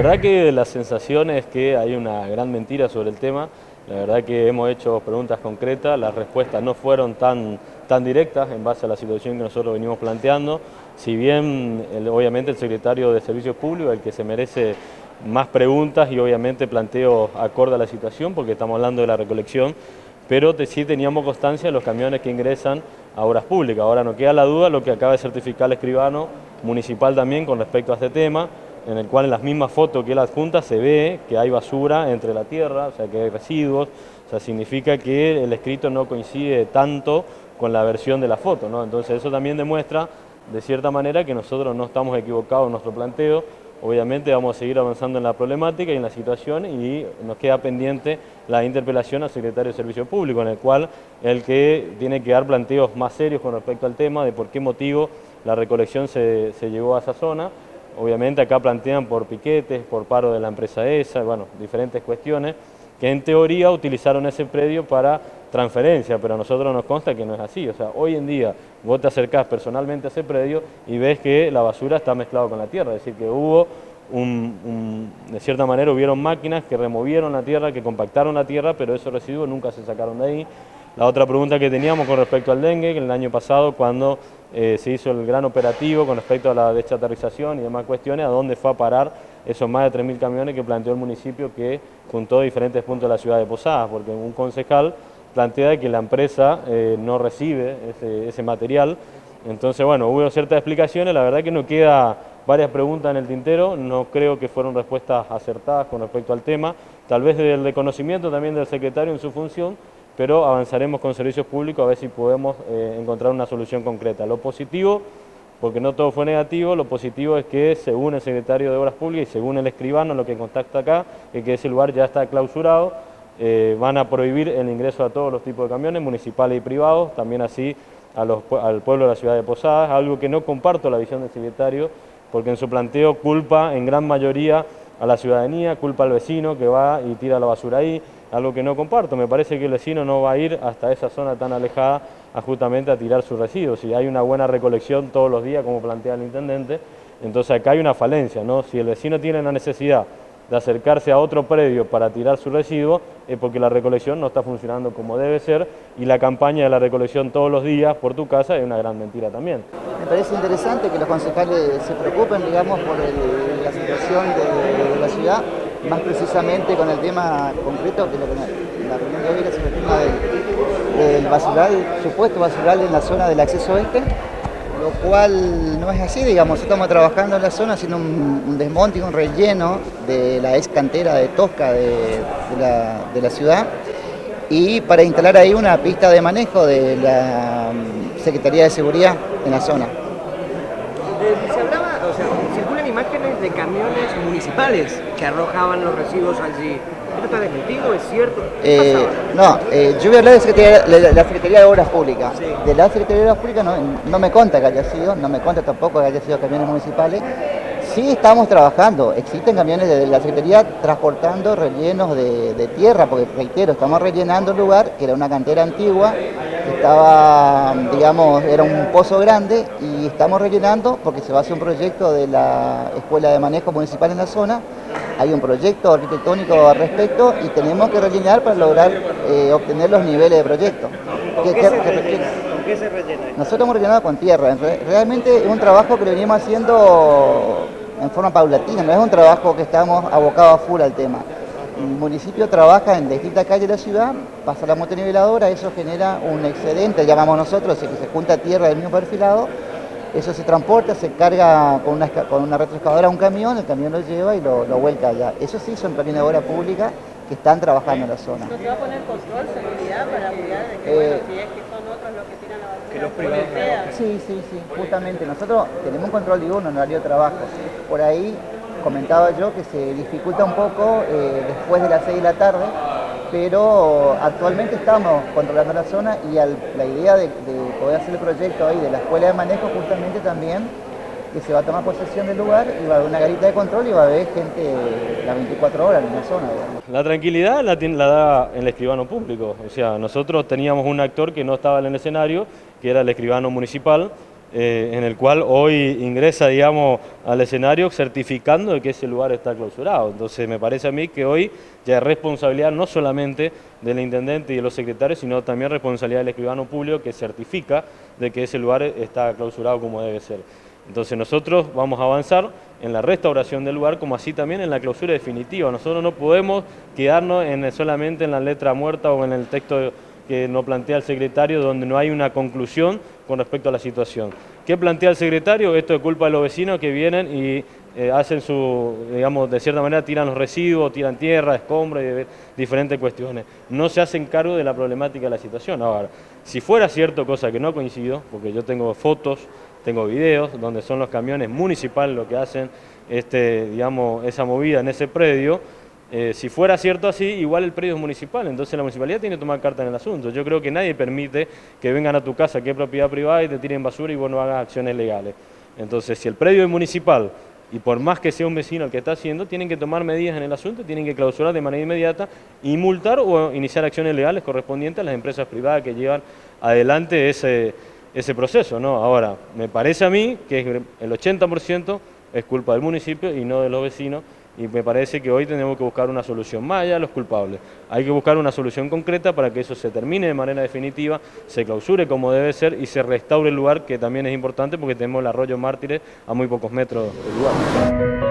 verdad que la sensación es que hay una gran mentira sobre el tema. La verdad que hemos hecho preguntas concretas, las respuestas no fueron tan directas en base a la situación que nosotros venimos planteando. Si bien obviamente el secretario de Servicios Públicos, el que se merece más preguntas y obviamente planteo acorde a la situación, porque estamos hablando de la recolección, pero sí teníamos constancia de los camiones que ingresan a obras públicas. Ahora no queda la duda lo que acaba de certificar el escribano municipal también con respecto a este tema, en el cual en las mismas fotos que él adjunta se ve que hay basura entre la tierra, o sea que hay residuos, o sea significa que el escrito no coincide tanto con la versión de la foto, ¿no? Entonces eso también demuestra de cierta manera que nosotros no estamos equivocados en nuestro planteo. Obviamente vamos a seguir avanzando en la problemática y en la situación y nos queda pendiente la interpelación al secretario de Servicio Público, en el cual el que tiene que dar planteos más serios con respecto al tema de por qué motivo la recolección se llevó a esa zona. Obviamente acá plantean por piquetes, por paro de la empresa esa, bueno, diferentes cuestiones que en teoría utilizaron ese predio para transferencia, pero a nosotros nos consta que no es así. O sea, hoy en día vos te acercás personalmente a ese predio y ves que la basura está mezclada con la tierra, es decir, que hubo de cierta manera hubieron máquinas que removieron la tierra, que compactaron la tierra, pero esos residuos nunca se sacaron de ahí. La otra pregunta que teníamos con respecto al dengue, que el año pasado cuando se hizo el gran operativo con respecto a la deschatarrización y demás cuestiones, a dónde fue a parar esos más de 3.000 camiones que planteó el municipio que juntó diferentes puntos de la ciudad de Posadas, porque un concejal plantea que la empresa no recibe ese material. Entonces, bueno, hubo ciertas explicaciones, la verdad que no queda varias preguntas en el tintero, no creo que fueron respuestas acertadas con respecto al tema, tal vez del reconocimiento también del secretario en su función, pero avanzaremos con Servicios Públicos a ver si podemos encontrar una solución concreta. Lo positivo, porque no todo fue negativo, lo positivo es que según el secretario de Obras Públicas y según el escribano, lo que contacta acá, es que ese lugar ya está clausurado, van a prohibir el ingreso a todos los tipos de camiones, municipales y privados, también así al pueblo de la ciudad de Posadas, algo que no comparto la visión del secretario, porque en su planteo culpa en gran mayoría a la ciudadanía, culpa al vecino que va y tira la basura ahí, algo que no comparto. Me parece que el vecino no va a ir hasta esa zona tan alejada justamente a tirar sus residuos. Si hay una buena recolección todos los días, como plantea el intendente, entonces acá hay una falencia, ¿no? Si el vecino tiene la necesidad de acercarse a otro predio para tirar su residuo, es porque la recolección no está funcionando como debe ser y la campaña de la recolección todos los días por tu casa es una gran mentira también. Me parece interesante que los concejales se preocupen, digamos, por la situación de la ciudad, más precisamente con el tema concreto que la reunión de hoy era sobre el tema del basural, supuesto basural en la zona del acceso oeste, lo cual no es así, digamos. Estamos trabajando en la zona haciendo un desmonte y un relleno de la ex cantera de Tosca de la ciudad y para instalar ahí una pista de manejo de la Secretaría de Seguridad en la zona. Se hablaba, o sea, circulan imágenes de camiones municipales que arrojaban los residuos allí. ¿Esto está desmentido? ¿Es cierto? No, yo voy a hablar de la Secretaría de Obras Públicas. Sí. De la Secretaría de Obras Públicas no me consta que haya sido, no me consta tampoco que haya sido camiones municipales. Sí estamos trabajando, existen camiones de la Secretaría transportando rellenos de tierra, porque reitero, estamos rellenando el lugar, que era una cantera antigua, estaba, digamos, era un pozo grande y estamos rellenando porque se va a hacer un proyecto de la Escuela de Manejo Municipal en la zona, hay un proyecto arquitectónico al respecto y tenemos que rellenar para lograr obtener los niveles de proyecto. ¿Con qué se rellena? Nosotros hemos rellenado con tierra, realmente es un trabajo que lo venimos haciendo en forma paulatina, no es un trabajo que estamos abocados a full al tema. El municipio trabaja en distintas calles de la ciudad, pasa la motoniveladora, eso genera un excedente, llamamos nosotros, que se junta tierra del mismo perfilado, eso se transporta, se carga con una retroexcavadora a un camión, el camión lo lleva y lo vuelca allá. Eso sí son camiones de obra pública que están trabajando en la zona. ¿No se va a poner control, seguridad para cuidar de que, bueno, si es que son otros los que tiran la basura? Que los privados. Sí, justamente. Nosotros tenemos un control diurno, un horario de trabajo. Por ahí comentaba yo que se dificulta un poco después de las 6 de la tarde, pero actualmente estamos controlando la zona y la idea de poder hacer el proyecto ahí de la escuela de manejo justamente también que se va a tomar posesión del lugar y va a haber una garita de control y va a haber gente las 24 horas en la zona, digamos. La tranquilidad la da el escribano público, o sea, nosotros teníamos un actor que no estaba en el escenario, que era el escribano municipal, en el cual hoy ingresa, digamos, al escenario certificando de que ese lugar está clausurado. Entonces me parece a mí que hoy ya es responsabilidad no solamente del intendente y de los secretarios, sino también responsabilidad del escribano público que certifica de que ese lugar está clausurado como debe ser. Entonces nosotros vamos a avanzar en la restauración del lugar, como así también en la clausura definitiva. Nosotros no podemos quedarnos solamente en la letra muerta o en el texto que nos plantea el secretario, donde no hay una conclusión con respecto a la situación. ¿Qué plantea el secretario? Esto es culpa de los vecinos que vienen y hacen digamos, de cierta manera tiran los residuos, tiran tierra, escombros y diferentes cuestiones. No se hacen cargo de la problemática de la situación. Ahora, si fuera cierto, cosa que no coincido, porque yo tengo fotos, tengo videos, donde son los camiones municipales los que hacen digamos, esa movida en ese predio. Si fuera cierto así, igual el predio es municipal, entonces la municipalidad tiene que tomar carta en el asunto. Yo creo que nadie permite que vengan a tu casa, que es propiedad privada, y te tiren basura y vos no hagas acciones legales. Entonces, si el predio es municipal, y por más que sea un vecino el que está haciendo, tienen que tomar medidas en el asunto, tienen que clausurar de manera inmediata y multar o iniciar acciones legales correspondientes a las empresas privadas que llevan adelante ese proceso, ¿no? Ahora, me parece a mí que el 80% es culpa del municipio y no de los vecinos, y me parece que hoy tenemos que buscar una solución más allá de los culpables. Hay que buscar una solución concreta para que eso se termine de manera definitiva, se clausure como debe ser y se restaure el lugar, que también es importante porque tenemos el arroyo Mártires a muy pocos metros del lugar.